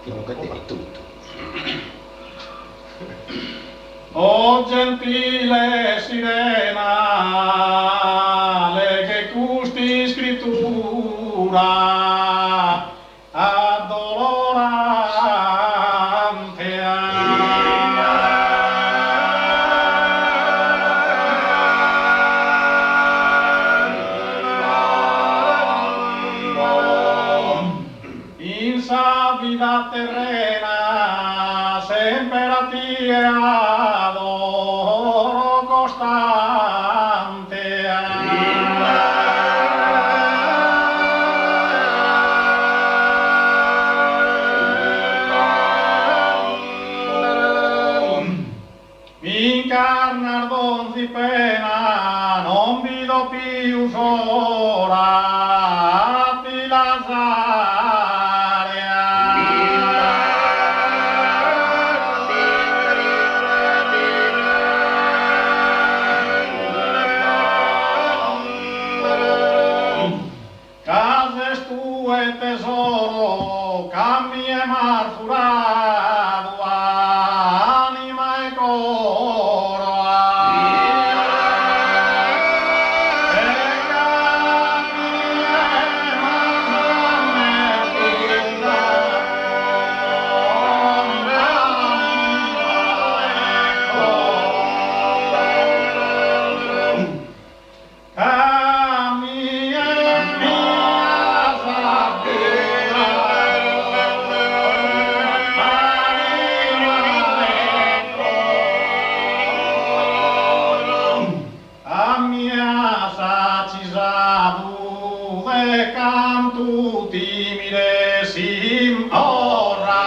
Comunque è tutto. Oh gentile sirena, lei che custi scrittura addolorante. In sa vida terrena sempre a ti adoro costante. Incarnar donzi pena non vedo più sora ti cases tue tesoro cammi e mar furado anima e coro canto timide sim ora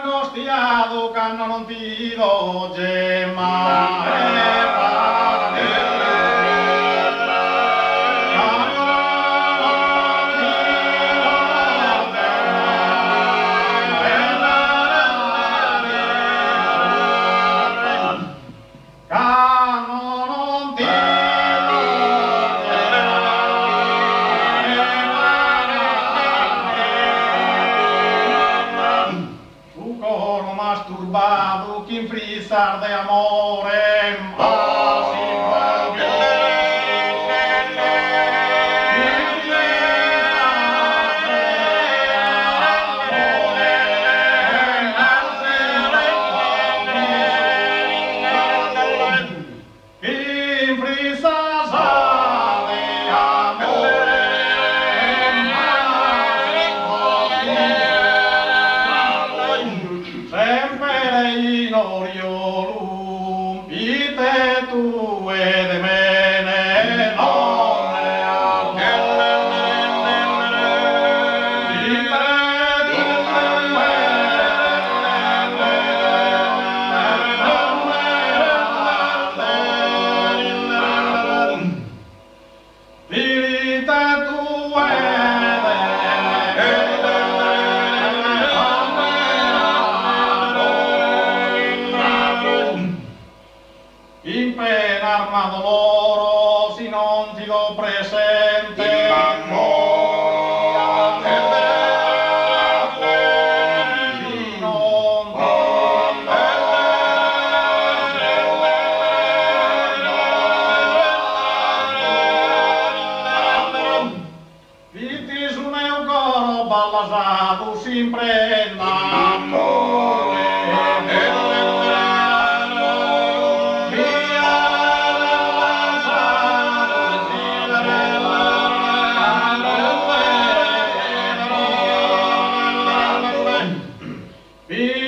angostiado canno non ti do gemma masturbado que frisar de amore Oriolum, ite tue de mene in pena armato loro si non ti do presente Viti su meu coro ballasado sempre innamore Be